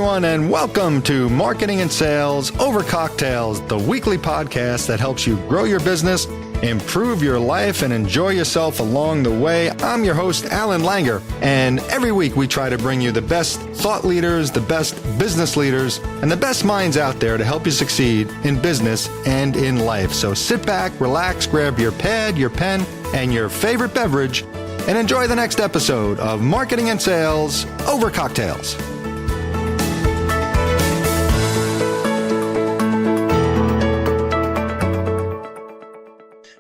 everyone, and welcome to Marketing and Sales Over Cocktails, the weekly podcast that helps you grow your business, improve your life, and enjoy yourself along the way. I'm your host, Alan Langer, and every week we try to bring you the best thought leaders, the best business leaders, and the best minds out there to help you succeed in business and in life. So sit back, relax, grab your pad, your pen, and your favorite beverage, and enjoy the next episode of Marketing and Sales Over Cocktails.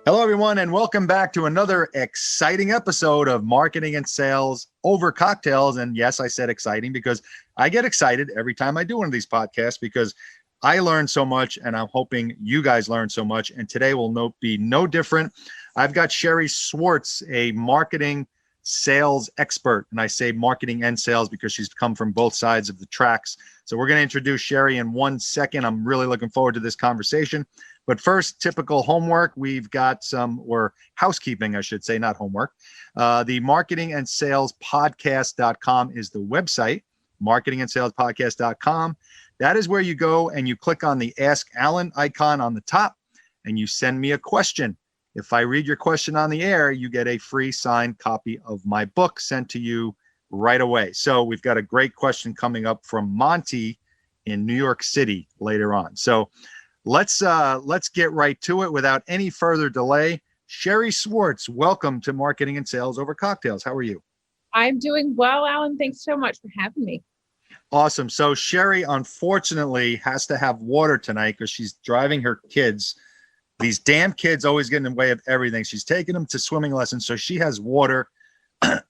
Hello, everyone, and welcome back to another exciting episode of Marketing and Sales Over Cocktails. And yes, I said exciting because I get excited every time I do one of these podcasts because I learn so much, and I'm hoping you guys learn so much. And today will be no different. I've got Sherri Schwartz, a marketing sales expert, and I say marketing and sales because she's come from both sides of the tracks. So we're going to introduce Sherri in 1 second. I'm really looking forward to this conversation. But first, typical homework. We've got or housekeeping, I should say, not homework. The marketing and sales podcast.com is the website, marketingandsalespodcast.com. That is where you go and you click on the Ask Alan icon on the top and you send me a question. If I read your question on the air, you get a free signed copy of my book sent to you right away. So we've got a great question coming up from Monty in New York City later on. So let's get right to it without any further delay. Sherri Schwartz, welcome to Marketing and Sales Over Cocktails. How are you? I'm doing well, Alan. Thanks so much for having me. Awesome. So Sherri, unfortunately, has to have water tonight because she's driving her kids. These damn kids always get in the way of everything. She's taking them to swimming lessons, so she has water.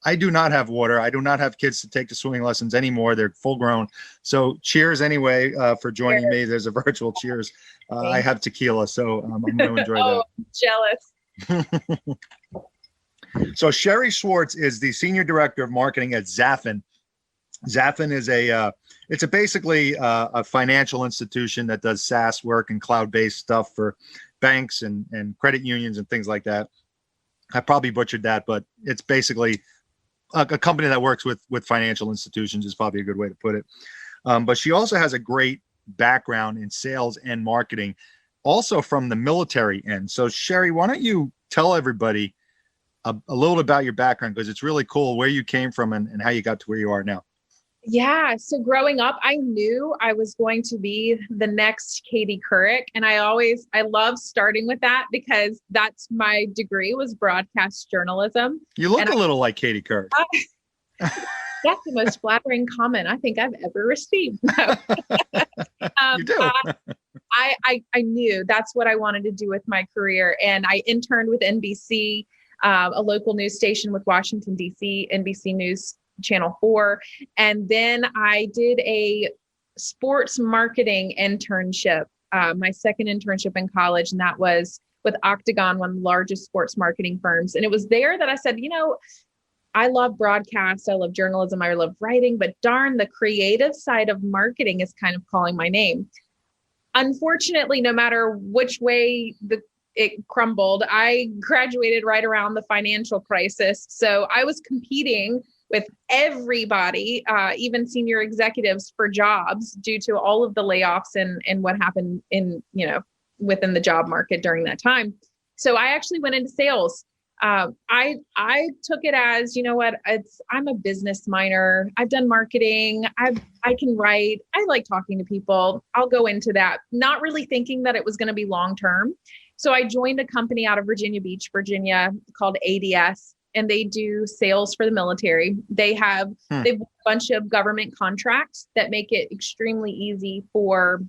I do not have water. I do not have kids to take to swimming lessons anymore. They're full grown. So cheers anyway for joining me. There's a virtual cheers. I have tequila, so I'm going to enjoy that. Jealous. So Sherri Schwartz is the Senior Director of Marketing at Zafin. Zafin is it's basically a financial institution that does SaaS work and cloud-based stuff for banks and credit unions and things like that. I probably butchered that, but it's basically a company that works with financial institutions is probably a good way to put it. But she also has a great background in sales and marketing, also from the military end. So Sherri, why don't you tell everybody a little about your background, because it's really cool where you came from and how you got to where you are now. Yeah. So growing up, I knew I was going to be the next Katie Couric. And I love starting with that because that's my degree was broadcast journalism. You look a little like Katie Couric. That's the most flattering comment I think I've ever received. You do. I knew that's what I wanted to do with my career. And I interned with NBC, a local news station with Washington, D.C., NBC News Channel 4. And then I did a sports marketing internship, my second internship in college. And that was with Octagon, one of the largest sports marketing firms. And it was there that I said, I love broadcast. I love journalism. I love writing, but darn, the creative side of marketing is kind of calling my name. Unfortunately, no matter which way it crumbled, I graduated right around the financial crisis. So I was competing with everybody, even senior executives, for jobs due to all of the layoffs and what happened within the job market during that time. So I actually went into sales. I took it as, I'm a business minor. I've done marketing. I can write. I like talking to people. I'll go into that, not really thinking that it was going to be long-term. So I joined a company out of Virginia Beach, Virginia called ADS. And they do sales for the military. They've a bunch of government contracts that make it extremely easy for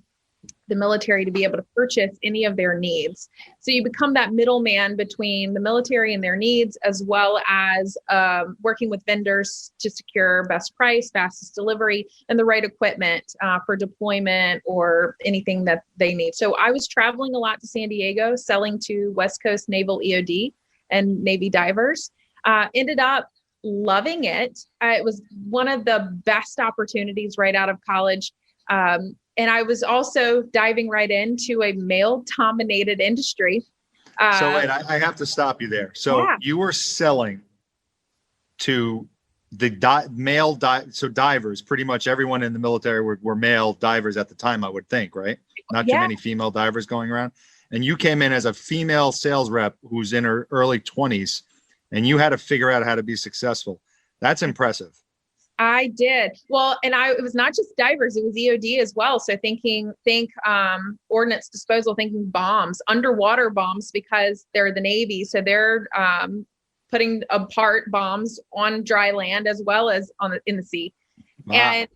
the military to be able to purchase any of their needs. So you become that middleman between the military and their needs, as well as working with vendors to secure best price, fastest delivery, and the right equipment for deployment or anything that they need. So I was traveling a lot to San Diego, selling to West Coast Naval EOD and Navy divers. Ended up loving it. It was one of the best opportunities right out of college. And I was also diving right into a male-dominated industry. So wait, I have to stop you there. So you were selling to so divers, pretty much everyone in the military were male divers at the time, I would think, right? Not too Yeah. many female divers going around. And you came in as a female sales rep who's in her early 20s, and you had to figure out how to be successful. That's impressive. I did. Well, and it was not just divers, it was EOD as well. So think ordnance disposal, thinking bombs, underwater bombs, because they're the Navy. So they're putting apart bombs on dry land as well as in the sea. Wow. And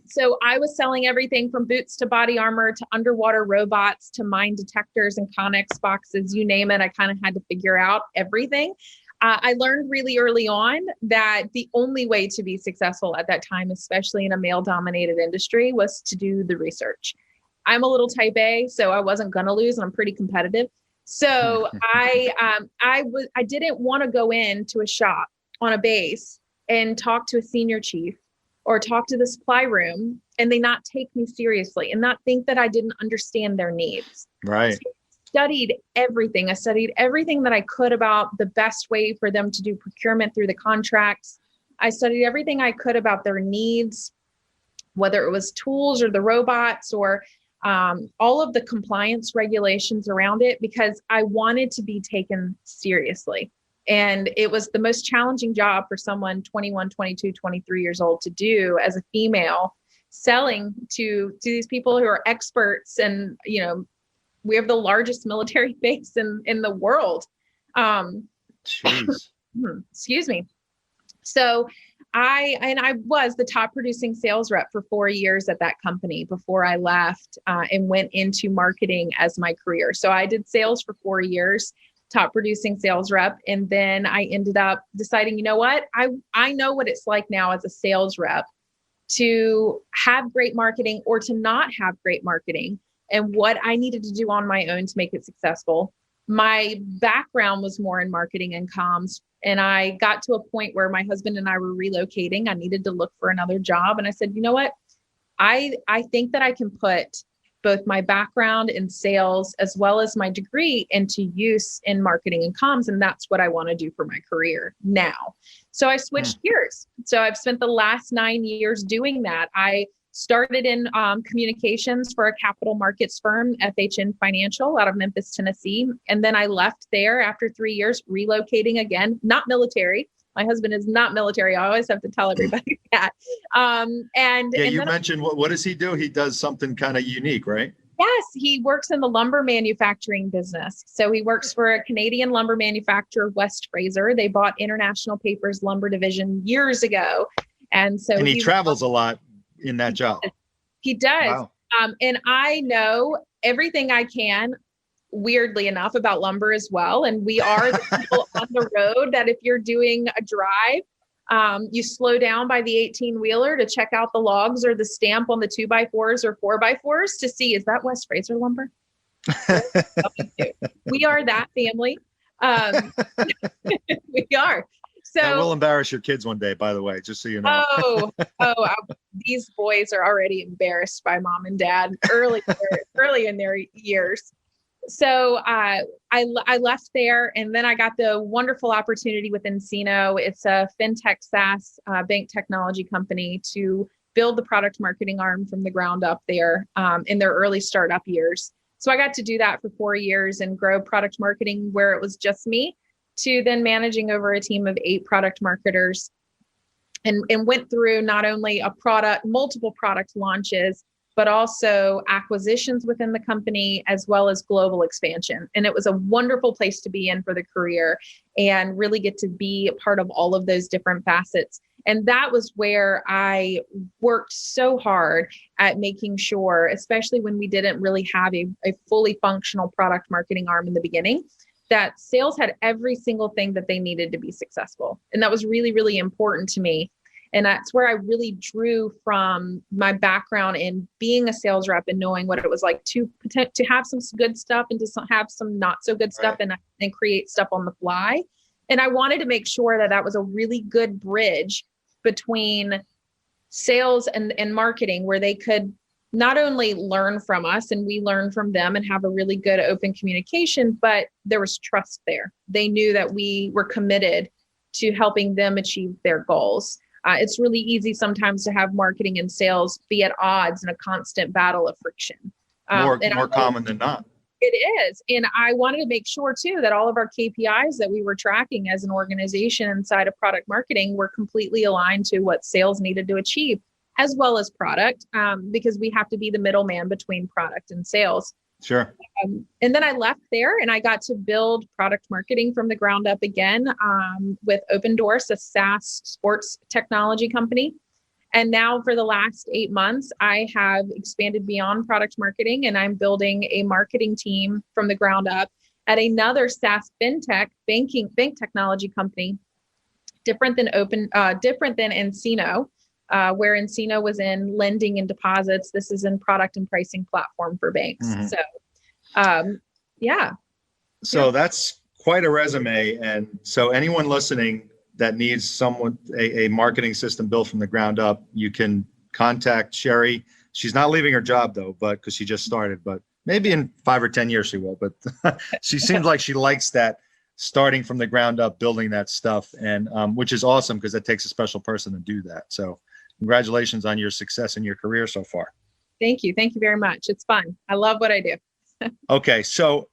so I was selling everything from boots to body armor to underwater robots to mine detectors and Connex boxes, you name it. I kind of had to figure out everything. I learned really early on that the only way to be successful at that time, especially in a male-dominated industry, was to do the research. I'm a little type A, so I wasn't going to lose, and I'm pretty competitive. So I didn't want to go into a shop on a base and talk to a senior chief or talk to the supply room and they not take me seriously and not think that I didn't understand their needs. Right. So studied everything. I studied everything that I could about the best way for them to do procurement through the contracts. I studied everything I could about their needs, whether it was tools or the robots or all of the compliance regulations around it, because I wanted to be taken seriously. And it was the most challenging job for someone 21, 22, 23 years old to do as a female, selling to these people who are experts. And, we have the largest military base in the world. Excuse me. So I was the top producing sales rep for 4 years at that company before I left and went into marketing as my career. So I did sales for 4 years, top producing sales rep. And then I ended up deciding, you know what? I know what it's like now as a sales rep to have great marketing or to not have great marketing, and what I needed to do on my own to make it successful. My background was more in marketing and comms. And I got to a point where my husband and I were relocating. I needed to look for another job. And I said, you know what? I think that I can put both my background in sales as well as my degree into use in marketing and comms. And that's what I want to do for my career now. So I switched gears. So I've spent the last 9 years doing that. I started in communications for a capital markets firm, FHN Financial, out of Memphis, Tennessee. And then I left there after 3 years, relocating again, not military. My husband is not military. I always have to tell everybody that. You mentioned, what does he do? He does something kind of unique, right? Yes, he works in the lumber manufacturing business. So he works for a Canadian lumber manufacturer, West Fraser. They bought International Paper's lumber division years ago. And he travels a lot in that job. He does. Wow. And I know everything I can, weirdly enough, about lumber as well. And we are the people on the road that if you're doing a drive, you slow down by the 18-wheeler to check out the logs or the stamp on the 2x4s or 4x4s to see, is that West Fraser lumber? We are that family. We are. So that will embarrass your kids one day, by the way, just so you know. These boys are already embarrassed by mom and dad early in their years. So I left there, and then I got the wonderful opportunity with Encino. It's a fintech SaaS bank technology company to build the product marketing arm from the ground up there in their early startup years. So I got to do that for 4 years and grow product marketing where it was just me, to then managing over a team of 8 product marketers, and went through not only multiple product launches, but also acquisitions within the company, as well as global expansion. And it was a wonderful place to be in for the career and really get to be a part of all of those different facets. And that was where I worked so hard at making sure, especially when we didn't really have a fully functional product marketing arm in the beginning, that sales had every single thing that they needed to be successful. And that was really, really important to me. And that's where I really drew from my background in being a sales rep and knowing what it was like to have some good stuff and to have some not so good stuff, and create stuff on the fly. And I wanted to make sure that that was a really good bridge between sales and marketing, where they could not only learn from us and we learn from them and have a really good open communication, but there was trust there. They knew that we were committed to helping them achieve their goals. It's really easy sometimes to have marketing and sales be at odds in a constant battle of friction. More common than not. It is. And I wanted to make sure too that all of our KPIs that we were tracking as an organization inside of product marketing were completely aligned to what sales needed to achieve, as well as product, because we have to be the middleman between product and sales. Sure. And then I left there and I got to build product marketing from the ground up again with Open Doors, a SaaS sports technology company. And now for the last 8 months, I have expanded beyond product marketing and I'm building a marketing team from the ground up at another SaaS fintech bank technology company, different than nCino, where nCino was in lending and deposits. This is in product and pricing platform for banks. Mm-hmm. So, yeah. So that's quite a resume. And so anyone listening that needs a marketing system built from the ground up, you can contact Sherri. She's not leaving her job though, but because she just started, but maybe in 5 or 10 years she will, but she seems like she likes that starting from the ground up, building that stuff. And which is awesome because it takes a special person to do that. So congratulations on your success in your career so far. Thank you. Thank you very much. It's fun. I love what I do. Okay. So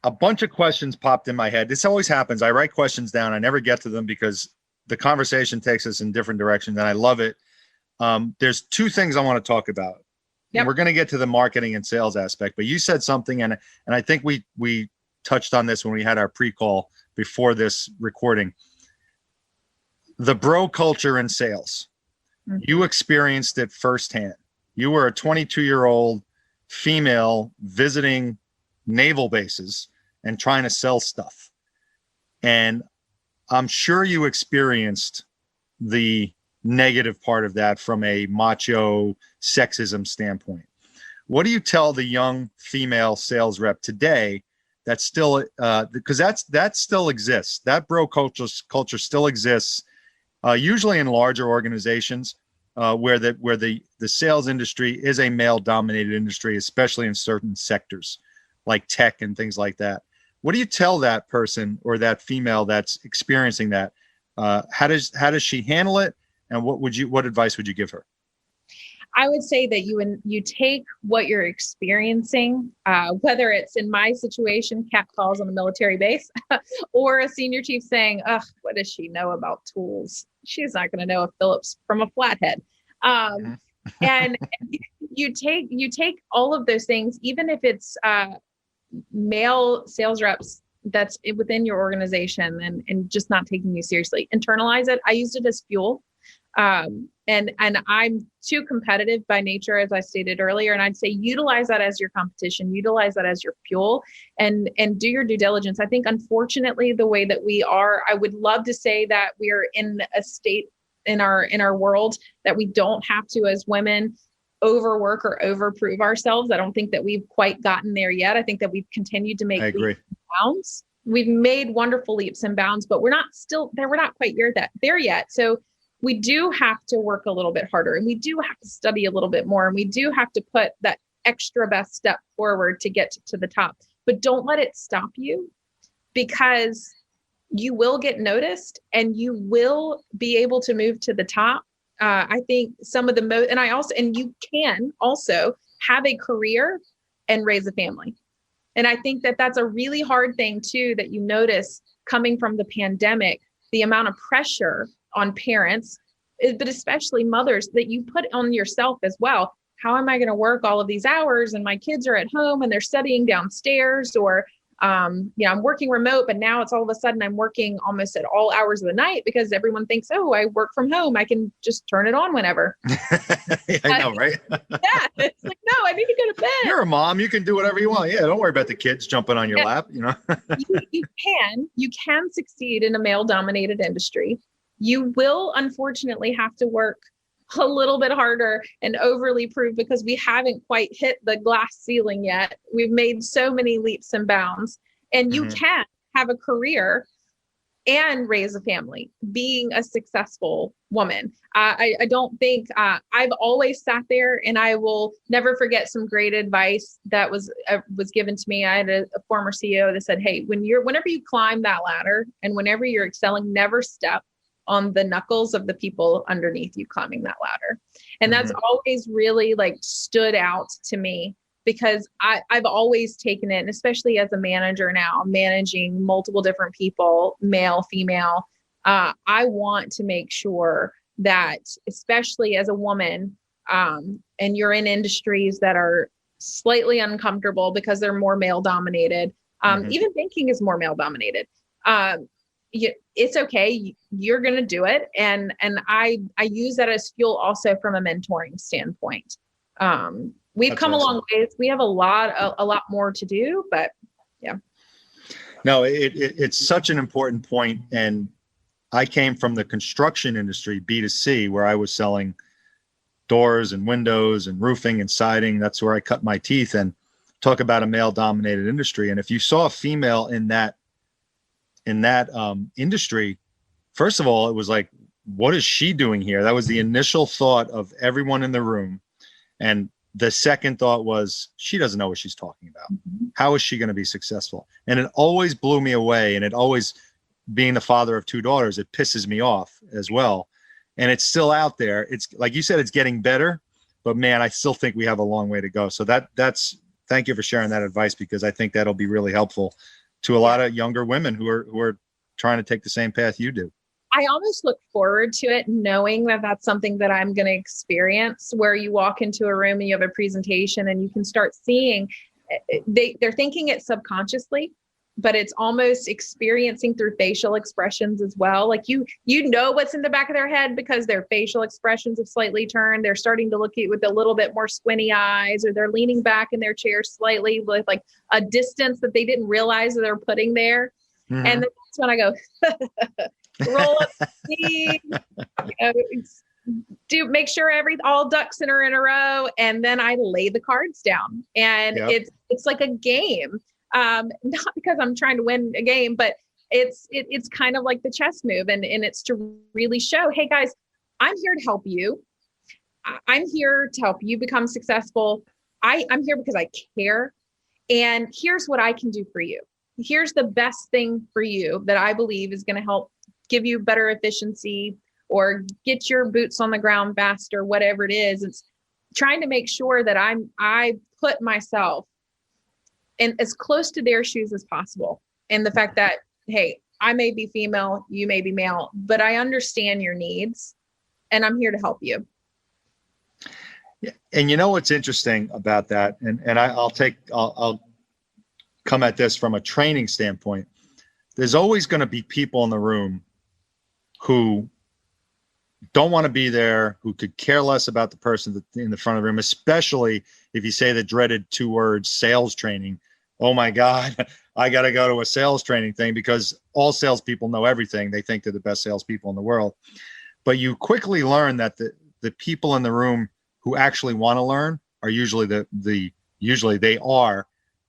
a bunch of questions popped in my head. This always happens. I write questions down. I never get to them because the conversation takes us in different directions and I love it. There's 2 things I want to talk about. Yep. And we're going to get to the marketing and sales aspect, but you said something and I think we touched on this when we had our pre-call before this recording. The bro culture in sales. Mm-hmm. You experienced it firsthand. You were a 22-year-old female visiting naval bases and trying to sell stuff. And I'm sure you experienced the negative part of that from a macho sexism standpoint. What do you tell the young female sales rep today that still, because that still exists, that bro culture still exists, usually in larger organizations where the sales industry is a male dominated industry, especially in certain sectors like tech and things like that. What do you tell that person or that female that's experiencing that? How does she handle it? And what advice would you give her? I would say that you take what you're experiencing, whether it's in my situation, cat calls on a military base, or a senior chief saying, "Ugh, what does she know about tools? She's not going to know a Phillips from a flathead." And you take all of those things, even if it's male sales reps that's within your organization and just not taking you seriously. Internalize it. I used it as fuel. And I'm too competitive by nature, as I stated earlier. And I'd say utilize that as your competition, utilize that as your fuel and do your due diligence. I think, unfortunately, the way that we are, I would love to say that we are in a state in our world that we don't have to, as women, overwork or overprove ourselves. I don't think that we've quite gotten there yet. I think that we've continued to make leaps and bounds. We've made wonderful leaps and bounds, but we're not quite there yet. So we do have to work a little bit harder and we do have to study a little bit more and we do have to put that extra best step forward to get to the top. But don't let it stop you, because you will get noticed and you will be able to move to the top. I think some of the most, and you can also have a career and raise a family. And I think that that's a really hard thing too, that you notice coming from the pandemic, the amount of pressure on parents, but especially mothers, that you put on yourself as well. How am I going to work all of these hours and my kids are at home and they're studying downstairs, or I'm working remote, but now it's all of a sudden I'm working almost at all hours of the night because everyone thinks, oh, I work from home. I can just turn it on whenever. I know, right? Yeah. It's like, no, I need to go to bed. You're a mom. You can do whatever you want. Yeah. Don't worry about the kids jumping on your lap, You can succeed in a male dominated industry. You will unfortunately have to work a little bit harder and overly prove, because we haven't quite hit the glass ceiling yet. We've made so many leaps and bounds, and you can have a career and raise a family being a successful woman. I don't think I've always sat there, and I will never forget some great advice that was given to me. I had a former CEO that said, hey, whenever you climb that ladder and whenever you're excelling, never step on the knuckles of the people underneath you climbing that ladder. And that's always really like stood out to me, because I've always taken it, and especially as a manager now, managing multiple different people, male, female, I want to make sure that, especially as a woman, and you're in industries that are slightly uncomfortable because they're more male dominated, even banking is more male dominated. It's okay. You're going to do it. And I use that as fuel also from a mentoring standpoint. We've come a long ways. We have a lot more to do, but yeah. No, it's such an important point. And I came from the construction industry, B2C, where I was selling doors and windows and roofing and siding. That's where I cut my teeth. And talk about a male dominated industry. And if you saw a female in that industry, first of all, it was like, what is she doing here? That was the initial thought of everyone in the room. And the second thought was, she doesn't know what she's talking about. How is she going to be successful? And it always blew me away. And it always, being the father of 2 daughters, it pisses me off as well. And it's still out there. It's like you said, it's getting better, but man, I still think we have a long way to go. So that's, thank you for sharing that advice, because I think that'll be really helpful to a lot of younger women who are trying to take the same path you do. I almost look forward to it, knowing that that's something that I'm going to experience, where you walk into a room and you have a presentation and you can start seeing, they're thinking it subconsciously, but it's almost experiencing through facial expressions as well. Like you know what's in the back of their head because their facial expressions have slightly turned. They're starting to look at you with a little bit more squinty eyes, or they're leaning back in their chair slightly with like a distance that they didn't realize that they're putting there. And then that's when I go, roll up the sleeves, make sure all ducks are in a row. And then I lay the cards down, and it's like a game. Not because I'm trying to win a game, but it's kind of like the chess move. And it's to really show, hey guys, I'm here to help you. I'm here to help you become successful. I'm here because I care. And here's what I can do for you. Here's the best thing for you that I believe is going to help give you better efficiency or get your boots on the ground faster, whatever it is. It's trying to make sure that I put myself in as close to their shoes as possible. And the fact that, hey, I may be female, you may be male, but I understand your needs and I'm here to help you. Yeah. And you know what's interesting about that? And I'll come at this from a training standpoint. There's always going to be people in the room who don't want to be there, who could care less about the person in the front of the room, especially if you say the dreaded 2 words, sales training. Oh my God, I got to go to a sales training thing, because all salespeople know everything. They think they're the best salespeople in the world. But you quickly learn that the people in the room who actually want to learn are usually they are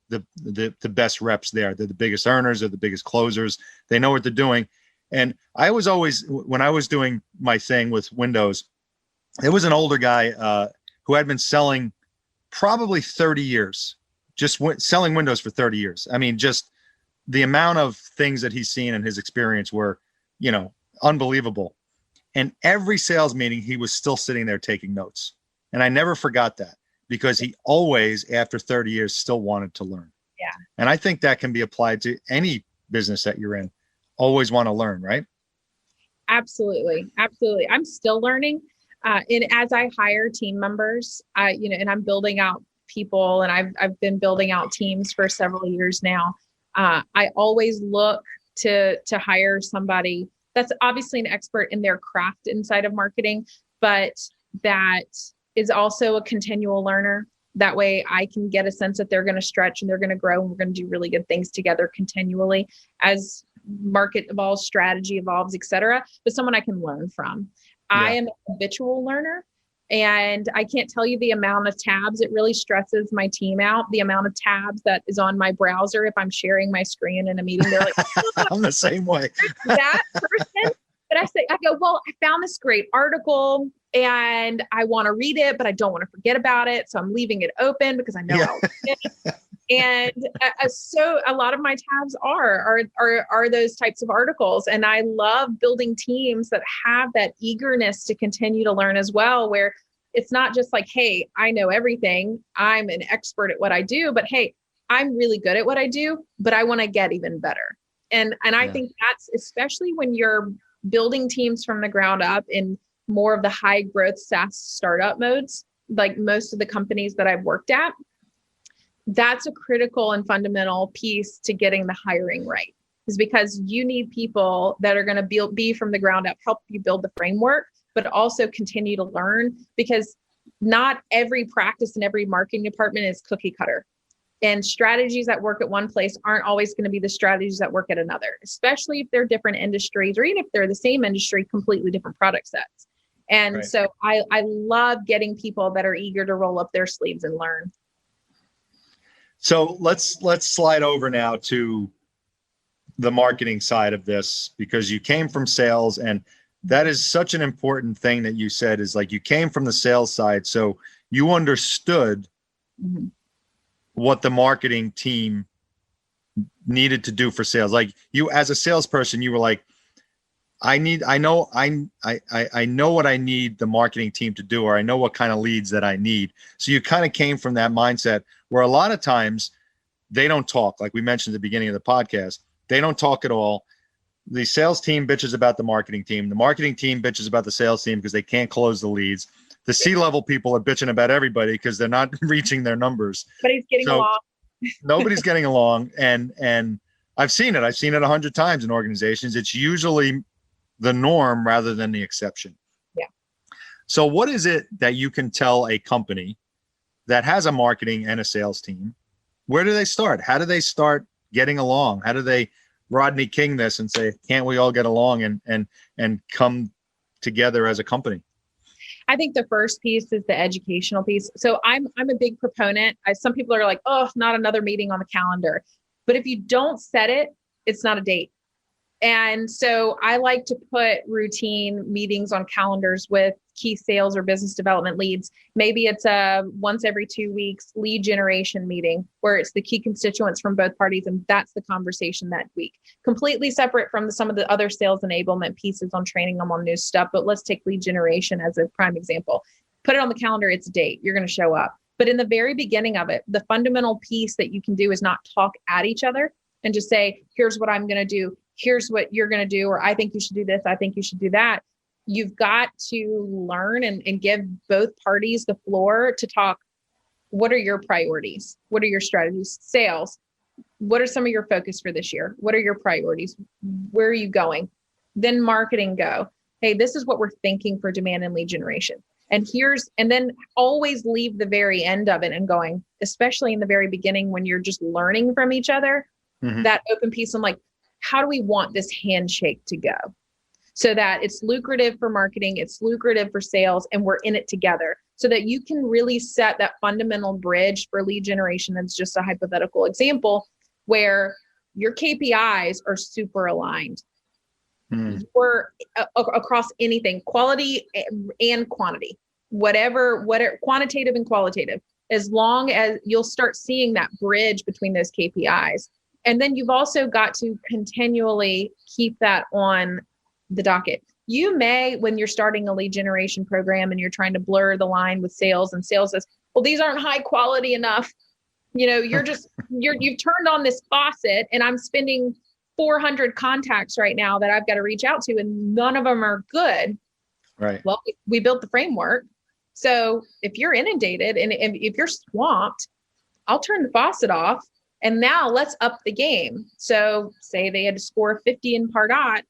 the best reps there. They're the biggest earners, they're the biggest closers. They know what they're doing. And I was always, when I was doing my thing with Windows, there was an older guy who had been selling probably 30 years, just selling Windows for 30 years. I mean, just the amount of things that he's seen and his experience were, unbelievable. And every sales meeting, he was still sitting there taking notes. And I never forgot that, because he always, after 30 years, still wanted to learn. Yeah. And I think that can be applied to any business that you're in. Always want to learn, right? Absolutely. Absolutely. I'm still learning. And as I hire team members, and I'm building out people, and I've been building out teams for several years now. I always look to hire somebody that's obviously an expert in their craft inside of marketing, but that is also a continual learner. That way I can get a sense that they're going to stretch and they're going to grow, and we're going to do really good things together continually as market evolves, strategy evolves, et cetera, but someone I can learn from. Yeah. I am a habitual learner, and I can't tell you the amount of tabs. It really stresses my team out. The amount of tabs that is on my browser. If I'm sharing my screen in a meeting, they're like, oh, I'm the same way. That person. But I go, well, I found this great article and I want to read it, but I don't want to forget about it. So I'm leaving it open because I know I'll read it. And so a lot of my tabs are those types of articles. And I love building teams that have that eagerness to continue to learn as well, where it's not just like, hey, I know everything, I'm an expert at what I do, but hey, I'm really good at what I do, but I want to get even better. And I think that's especially when you're building teams from the ground up in more of the high growth SaaS startup modes, like most of the companies that I've worked at, that's a critical and fundamental piece to getting the hiring right, is because you need people that are going to be from the ground up, help you build the framework, but also continue to learn, because not every practice in every marketing department is cookie cutter. And strategies that work at one place aren't always going to be the strategies that work at another, especially if they're different industries, or even if they're the same industry, completely different product sets. And so I love getting people that are eager to roll up their sleeves and learn. So let's slide over now to the marketing side of this, because you came from sales, and that is such an important thing that you said, is like you came from the sales side. So you understood what the marketing team needed to do for sales. Like you, as a salesperson, you were like, I know what I need the marketing team to do, or I know what kind of leads that I need. So you kind of came from that mindset, where a lot of times they don't talk. Like we mentioned at the beginning of the podcast, they don't talk at all. The sales team bitches about the marketing team. The marketing team bitches about the sales team because they can't close the leads. The C-level people are bitching about everybody because they're not reaching their numbers. But he's getting along. Nobody's getting along. And I've seen it. I've seen it 100 times in organizations. It's usually the norm rather than the exception. Yeah. So what is it that you can tell a company that has a marketing and a sales team? Where do they start? How do they start getting along? How do they Rodney King this and say, can't we all get along and come together as a company? I think the first piece is the educational piece. So I'm a big proponent. Some people are like, oh, not another meeting on the calendar. But if you don't set it, it's not a date. And so I like to put routine meetings on calendars with key sales or business development leads. Maybe it's a once every 2 weeks lead generation meeting where it's the key constituents from both parties. And that's the conversation that week, completely separate from some of the other sales enablement pieces on training them on new stuff. But let's take lead generation as a prime example. Put it on the calendar. It's a date. You're going to show up. But in the very beginning of it, the fundamental piece that you can do is not talk at each other and just say, here's what I'm going to do. Here's what you're going to do, or I think you should do this. I think you should do that. You've got to learn and give both parties the floor to talk. What are your priorities? What are your strategies? Sales, what are some of your focus for this year? What are your priorities? Where are you going? Then marketing go, hey, this is what we're thinking for demand and lead generation. And then always leave the very end of it and going, especially in the very beginning when you're just learning from each other, that open piece. I'm like, how do we want this handshake to go so that it's lucrative for marketing, it's lucrative for sales, and we're in it together so that you can really set that fundamental bridge for lead generation. That's just a hypothetical example where your KPIs are super aligned. Or across anything, quality and quantity, whatever, quantitative and qualitative, as long as you'll start seeing that bridge between those KPIs. And then you've also got to continually keep that on the docket. You may, when you're starting a lead generation program and you're trying to blur the line with sales, and sales says, well, these aren't high quality enough. You know, you've turned on this faucet and I'm spending 400 contacts right now that I've got to reach out to, and none of them are good. Right. Well, we built the framework. So if you're inundated and if you're swamped, I'll turn the faucet off. And now let's up the game. So say they had to score 50 in Pardot.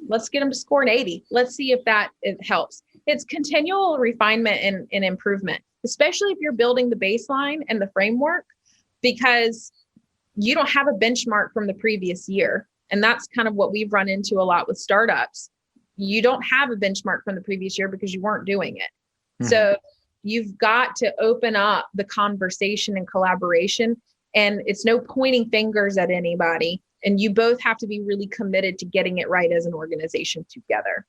Let's get them to score an 80. Let's see if it helps. It's continual refinement and improvement, especially if you're building the baseline and the framework, because you don't have a benchmark from the previous year. And that's kind of what we've run into a lot with startups. You don't have a benchmark from the previous year because you weren't doing it. So you've got to open up the conversation and collaboration. And it's no pointing fingers at anybody. And you both have to be really committed to getting it right as an organization together.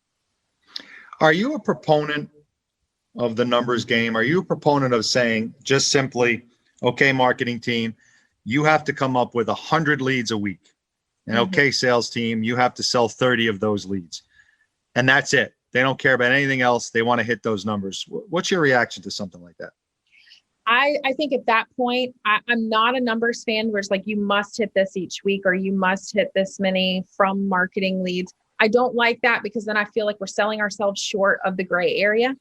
Are you a proponent of the numbers game? Are you a proponent of saying just simply, Okay, marketing team, you have to come up with 100 leads a week. And okay, sales team, you have to sell 30 of those leads. And that's it. They don't care about anything else. They want to hit those numbers. What's your reaction to something like that? I think at that point, I'm not a numbers fan where it's like, you must hit this each week or you must hit this many from marketing leads. I don't like that because then I feel like we're selling ourselves short of the gray area.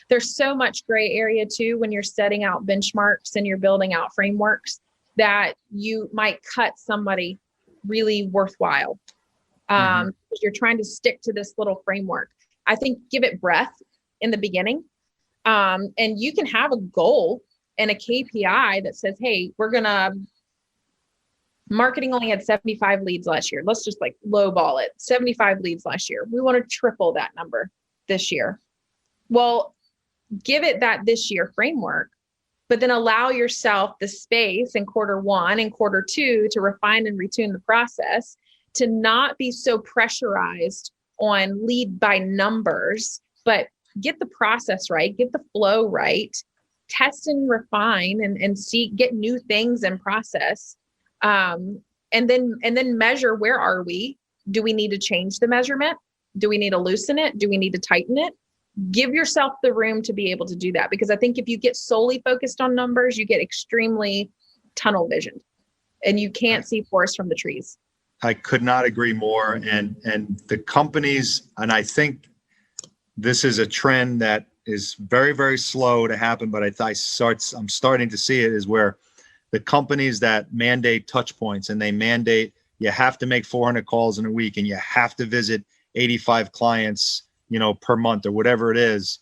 There's so much gray area too when you're setting out benchmarks and you're building out frameworks that you might cut somebody really worthwhile. You're trying to stick to this little framework. I think give it breath in the beginning. And you can have a goal and a KPI that says, hey, marketing only had 75 leads last year. Let's just like lowball it. 75 leads last year. We want to triple that number this year. Well, give it that this year framework, but then allow yourself the space in quarter one and quarter two to refine and retune the process, to not be so pressurized on lead by numbers, but get the process right, get the flow right, test and refine and see, get new things in process. And then measure, where are we? Do we need to change the measurement? Do we need to loosen it? Do we need to tighten it? Give yourself the room to be able to do that. Because I think if you get solely focused on numbers, you get extremely tunnel visioned and you can't see forest from the trees. I could not agree more. And the companies, and I think this is a trend that is very, very slow to happen, but I'm starting to see it, is where the companies that mandate touch points and they mandate you have to make 400 calls in a week and you have to visit 85 clients, per month or whatever it is,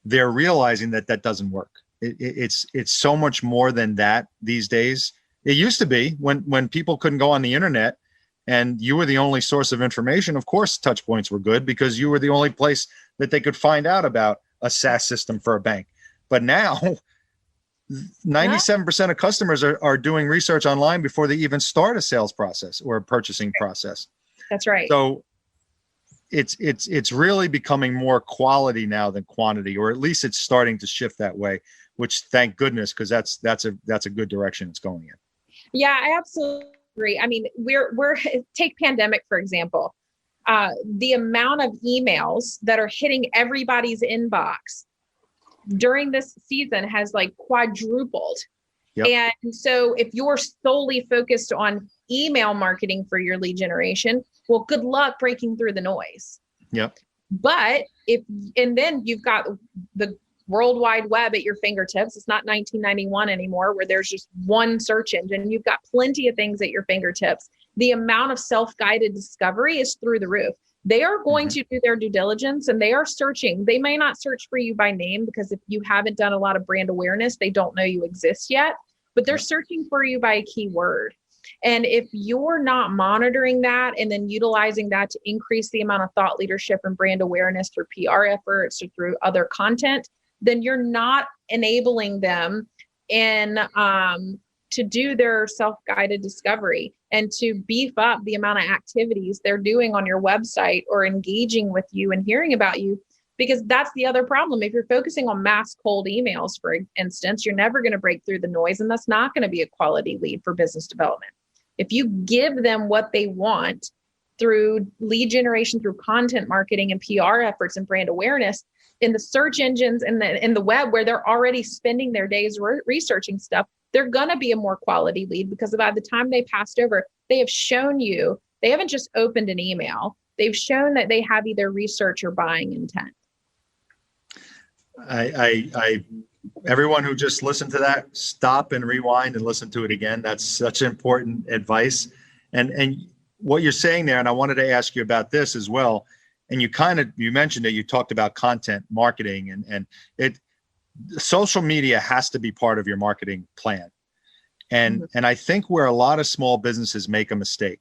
they're realizing that doesn't work. It's so much more than that these days. It used to be when people couldn't go on the internet and you were the only source of information. Of course, touch points were good because you were the only place that they could find out about a SaaS system for a bank. But now 97% of customers are doing research online before they even start a sales process or a purchasing process. That's right. So it's really becoming more quality now than quantity, or at least it's starting to shift that way, which thank goodness, because that's a good direction it's going in. Yeah, I absolutely agree. I mean, we're take pandemic, for example. The amount of emails that are hitting everybody's inbox during this season has like quadrupled. Yep. And so if you're solely focused on email marketing for your lead generation, well, good luck breaking through the noise. Yep. But then you've got the World Wide Web at your fingertips. It's not 1991 anymore where there's just one search engine. You've got plenty of things at your fingertips. The amount of self-guided discovery is through the roof. They are going to do their due diligence and they are searching. They may not search for you by name because if you haven't done a lot of brand awareness, they don't know you exist yet, but they're searching for you by a keyword. And if you're not monitoring that and then utilizing that to increase the amount of thought leadership and brand awareness through PR efforts or through other content, then you're not enabling them to do their self-guided discovery and to beef up the amount of activities they're doing on your website or engaging with you and hearing about you. Because that's the other problem. If you're focusing on mass cold emails, for instance, you're never going to break through the noise, and that's not going to be a quality lead for business development. If you give them what they want through lead generation, through content marketing and PR efforts and brand awareness, in the search engines and in the web where they're already spending their days researching stuff, they're going to be a more quality lead because by the time they passed over, they have shown you, they haven't just opened an email, they've shown that they have either research or buying intent. Everyone who just listened to that, stop and rewind and listen to it again. That's such important advice. And what you're saying there, and I wanted to ask you about this as well. And you mentioned it, you talked about content marketing and social media has to be part of your marketing plan. And I think where a lot of small businesses make a mistake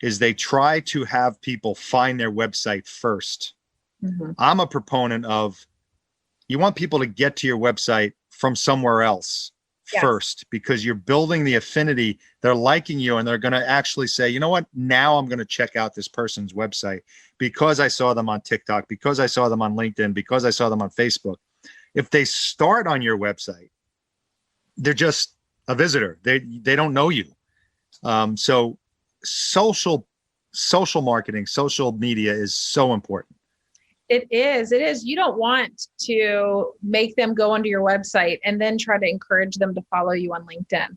is they try to have people find their website first. I'm a proponent of, you want people to get to your website from somewhere else first, because you're building the affinity. They're liking you and they're going to actually say, you know what, now I'm going to check out this person's website because I saw them on TikTok, because I saw them on LinkedIn, because I saw them on Facebook. If they start on your website they're just a visitor. They don't know you. So social marketing, social media is so important. It is. It is. You don't want to make them go onto your website and then try to encourage them to follow you on LinkedIn.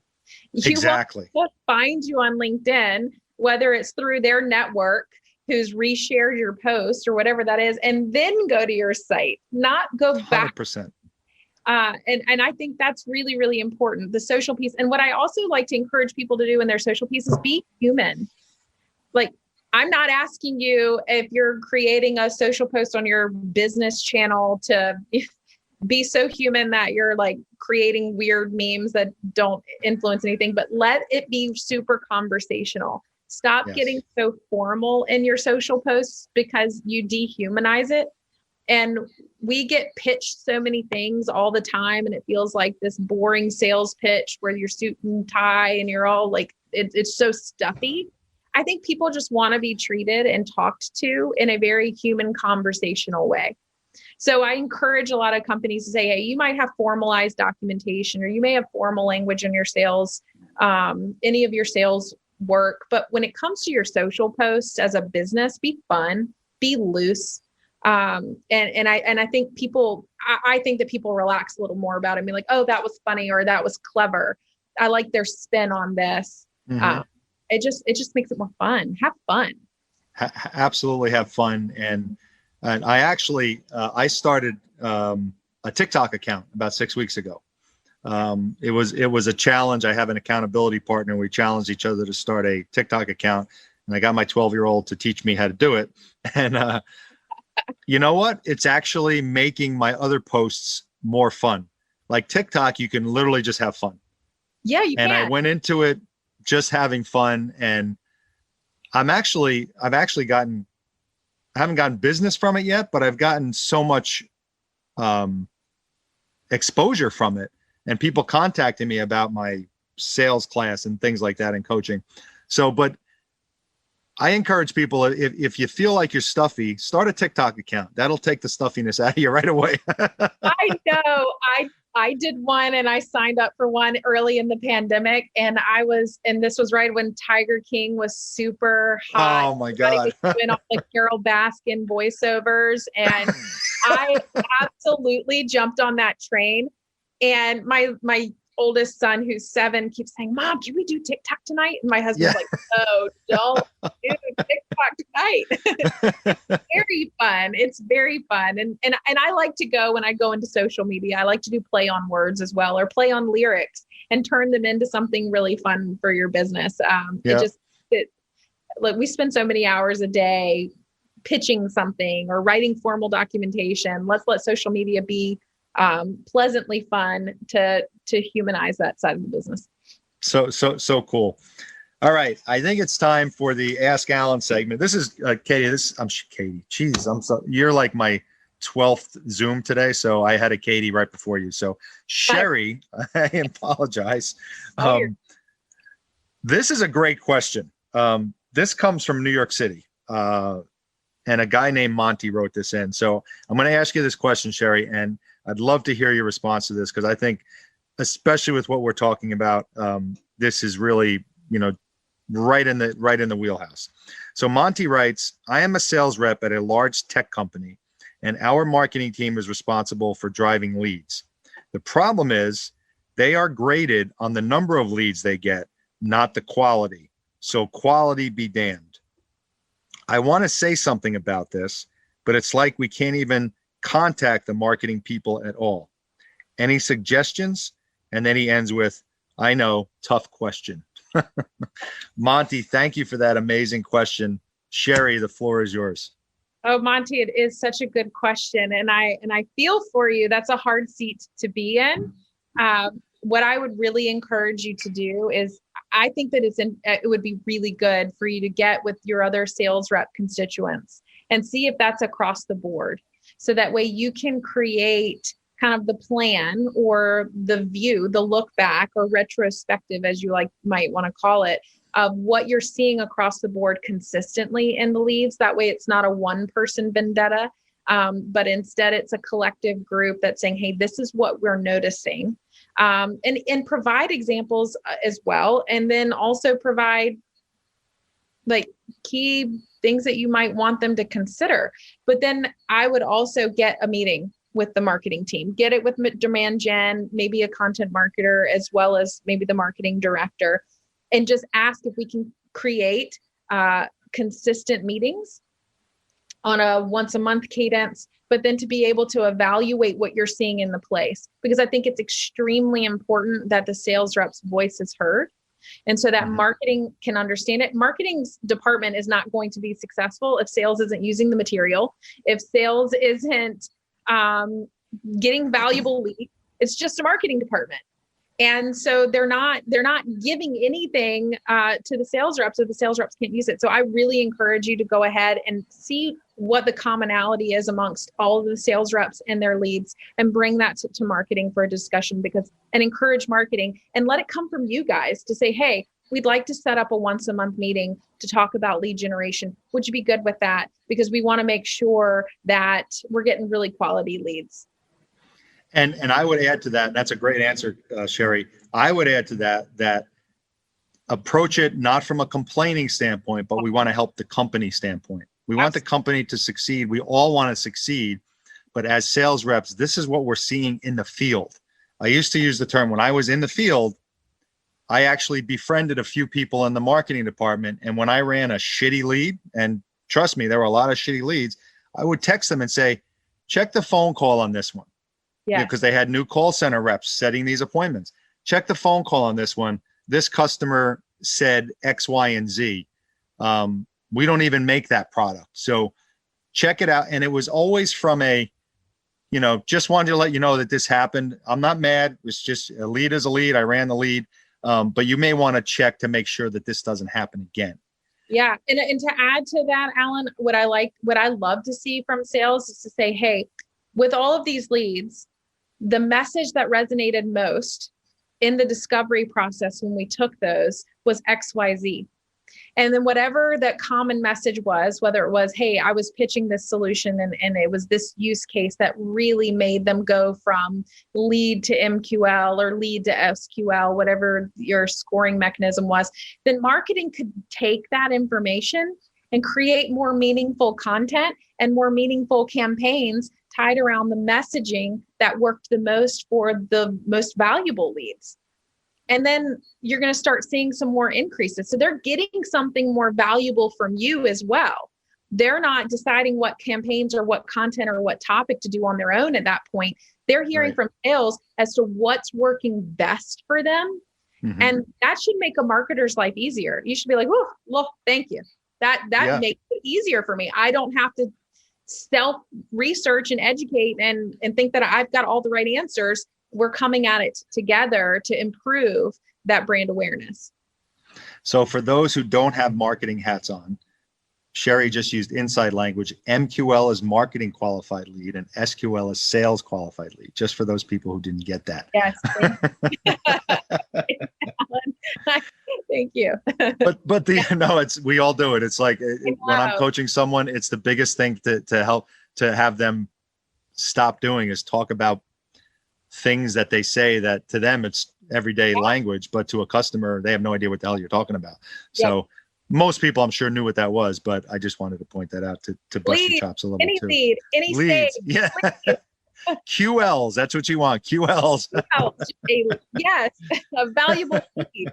Exactly. You want to find you on LinkedIn, whether it's through their network who's reshared your post or whatever that is, and then go to your site, not go back. 100%. And I think that's really, really important, the social piece. And what I also like to encourage people to do in their social piece is be human. Like, I'm not asking you if you're creating a social post on your business channel to be so human that you're like creating weird memes that don't influence anything, but let it be super conversational. Stop getting so formal in your social posts because you dehumanize it. And we get pitched so many things all the time, and it feels like this boring sales pitch where you're suit and tie and you're all like, it's so stuffy. I think people just want to be treated and talked to in a very human, conversational way. So I encourage a lot of companies to say, hey, you might have formalized documentation, or you may have formal language in your sales, any of your sales work. But when it comes to your social posts as a business, be fun, be loose. And I think I think that people relax a little more about it and be like, oh, that was funny, or that was clever. I like their spin on this. Mm-hmm. It just makes it more fun. Have fun. Absolutely have fun. And I actually, I started a TikTok account about 6 weeks ago. It was a challenge. I have an accountability partner. We challenged each other to start a TikTok account, and I got my 12-year-old to teach me how to do it. And you know what? It's actually making my other posts more fun. Like TikTok, you can literally just have fun. Yeah, you can. And I went into it just having fun, and I haven't gotten business from it yet, but I've gotten so much exposure from it, and people contacting me about my sales class and things like that and coaching. So, but I encourage people, if you feel like you're stuffy, start a TikTok account. That'll take the stuffiness out of you right away. I know. I did one, and I signed up for one early in the pandemic, and this was right when Tiger King was super hot. Oh my God. Doing all the Carol Baskin voiceovers, and I absolutely jumped on that train. And my oldest son, who's 7, keeps saying, "Mom, can we do TikTok tonight?" And my husband's like, "No, don't do TikTok tonight." Very fun. It's very fun. And I like to go, when I go into social media, I like to do play on words as well, or play on lyrics and turn them into something really fun for your business. Look, we spend so many hours a day pitching something or writing formal documentation. Let's let social media be pleasantly fun to humanize that side of the business. So cool. All right. I think it's time for the Ask Alan segment. This is Katie. I'm Katie. Jeez, you're like my 12th Zoom today. So I had a Katie right before you. So Sherri, I apologize. This is a great question. This comes from New York City. And a guy named Monty wrote this in. So I'm going to ask you this question, Sherri, and I'd love to hear your response to this, because I think, especially with what we're talking about, this is really, right in the wheelhouse. So Monty writes, I am a sales rep at a large tech company, and our marketing team is responsible for driving leads. The problem is they are graded on the number of leads they get, not the quality. So quality be damned. I want to say something about this, but it's like we can't even contact the marketing people at all. Any suggestions? And then he ends with, I know, tough question. Monty, thank you for that amazing question. Sherri, the floor is yours. Oh, Monty, it is such a good question. And I feel for you. That's a hard seat to be in. What I would really encourage you to do is, I think that it would be really good for you to get with your other sales rep constituents and see if that's across the board. So that way you can create kind of the plan or the view, the look back or retrospective, as you might want to call it, of what you're seeing across the board consistently in the leads. That way it's not a one-person vendetta, but instead it's a collective group that's saying, hey, this is what we're noticing. and provide examples as well. And then also provide like key things that you might want them to consider. But then I would also get a meeting with the marketing team, get it with demand gen, maybe a content marketer, as well as maybe the marketing director, and just ask if we can create consistent meetings on a once a month cadence, but then to be able to evaluate what you're seeing in the place. Because I think it's extremely important that the sales rep's voice is heard. And so that marketing can understand it. Marketing's department is not going to be successful if sales isn't using the material, if sales isn't getting valuable leads. It's just a marketing department. And so they're not giving anything to the sales reps if the sales reps can't use it. So I really encourage you to go ahead and see what the commonality is amongst all of the sales reps and their leads, and bring that to marketing for a discussion, and encourage marketing and let it come from you guys to say, hey, we'd like to set up a once a month meeting to talk about lead generation. Would you be good with that? Because we want to make sure that we're getting really quality leads. And I would add to that, and that's a great answer, Sherri. I would add to that approach it not from a complaining standpoint, but we want to help the company standpoint. We want the company to succeed. We all want to succeed. But as sales reps, this is what we're seeing in the field. I used to use the term, when I was in the field, I actually befriended a few people in the marketing department. And when I ran a shitty lead, and trust me, there were a lot of shitty leads, I would text them and say, check the phone call on this one. Yeah, because they had new call center reps setting these appointments. Check the phone call on this one. This customer said X, Y, and Z. We don't even make that product. So check it out. And it was always from a, just wanted to let you know that this happened. I'm not mad. It's just a lead is a lead. I ran the lead. But you may want to check to make sure that this doesn't happen again. Yeah. And to add to that, Alan, what I love to see from sales is to say, hey, with all of these leads, the message that resonated most in the discovery process when we took those was XYZ. And then whatever that common message was, whether it was, hey, I was pitching this solution and it was this use case that really made them go from lead to MQL or lead to SQL, whatever your scoring mechanism was, then marketing could take that information and create more meaningful content and more meaningful campaigns tied around the messaging that worked the most for the most valuable leads. And then you're going to start seeing some more increases. So they're getting something more valuable from you as well. They're not deciding what campaigns or what content or what topic to do on their own at that point. They're hearing from sales as to what's working best for them. Mm-hmm. And that should make a marketer's life easier. You should be like, oh, well, thank you. That makes it easier for me. I don't have to self-research and educate and think that I've got all the right answers. We're coming at it together to improve that brand awareness. So for those who don't have marketing hats on, Sherri just used inside language. MQL is marketing qualified lead and SQL is sales qualified lead, just for those people who didn't get that. Yes. Thank you. But we all do it. It's like when I'm coaching someone, it's the biggest thing to help to have them stop doing is talk about things that they say that to them it's everyday language, but to a customer, they have no idea what the hell you're talking about. So most people I'm sure knew what that was, but I just wanted to point that out to bust your chops a little bit too. Any leads. Yeah. QLs, that's what you want. QLs. Yes, a valuable lead.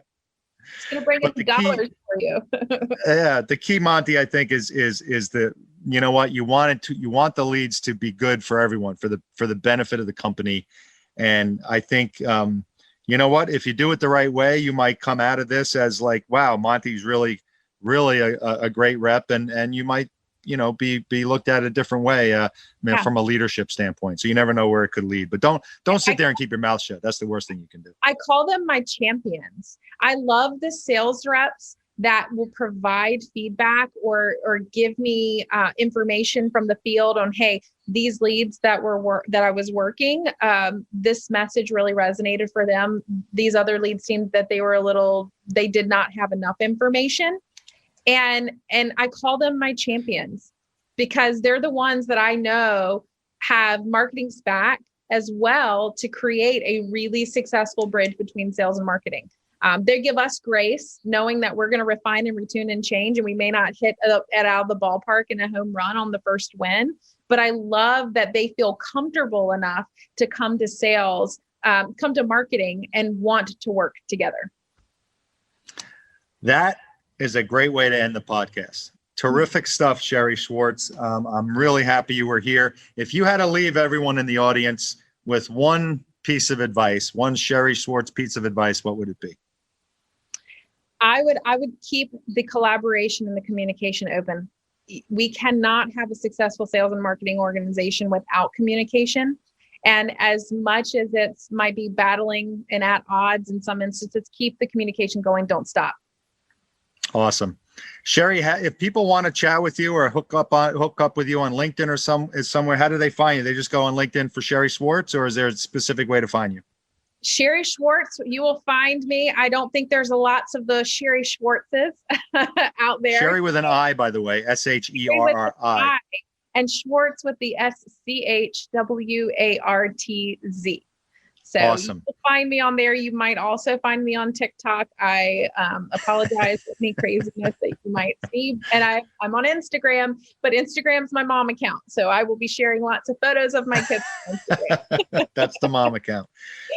It's going to bring in dollars for you. Yeah, the key, Monty, I think is the, you know what, you want the leads to be good for everyone, for the benefit of the company. And I think, you know what, if you do it the right way, you might come out of this as like, wow, Monty's really, really a great rep, and you might, be looked at a different way from a leadership standpoint. So you never know where it could lead. But don't sit there and keep your mouth shut. That's the worst thing you can do. I call them my champions. I love the sales reps that will provide feedback or give me information from the field on, hey, these leads that I was working, this message really resonated for them. These other leads seemed that they did not have enough information. And I call them my champions because they're the ones that I know have marketing's back. as well to create a really successful bridge between sales and marketing. They give us grace, knowing that we're going to refine and retune and change, and we may not hit it out of the ballpark in a home run on the first win. But I love that they feel comfortable enough to come to sales, come to marketing, and want to work together. That is a great way to end the podcast. Terrific stuff, Sherri Schwartz. I'm really happy you were here. If you had to leave everyone in the audience with one piece of advice, one Sherri Schwartz piece of advice, what would it be? I would keep the collaboration and the communication open. We cannot have a successful sales and marketing organization without communication. And as much as it might be battling and at odds in some instances, keep the communication going. Don't stop. Awesome. Sherri, if people want to chat with you or hook up with you on LinkedIn or somewhere, how do they find you? They just go on LinkedIn for Sherri Schwartz, or is there a specific way to find you? Sherri Schwartz, you will find me. I don't think there's lots of the Sherri Schwartzes out there. Sherri with an I, by the way, Sherri. And Schwartz with the SCHWARTZ. So awesome. You will find me on there. You might also find me on TikTok. I apologize for any craziness that you might see. And I'm on Instagram, but Instagram's my mom account. So I will be sharing lots of photos of my kids on Instagram. That's the mom account.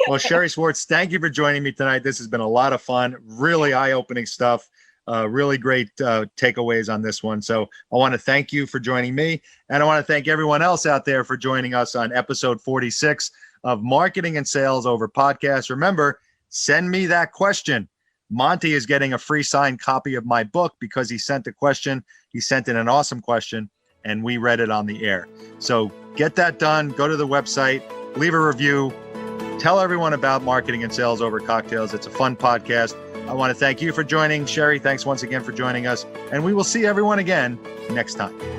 Well, Sherri Schwartz, thank you for joining me tonight. This has been a lot of fun, really eye-opening stuff. Really great takeaways on this one. So I want to thank you for joining me. And I want to thank everyone else out there for joining us on episode 46 of Marketing and Sales Over Podcast. Remember, send me that question. Monty is getting a free signed copy of my book because he sent a question. He sent in an awesome question, and we read it on the air. So get that done. Go to the website, leave a review, tell everyone about Marketing and Sales Over Cocktails. It's a fun podcast. I want to thank you for joining. Sherri, thanks once again for joining us. And we will see everyone again next time.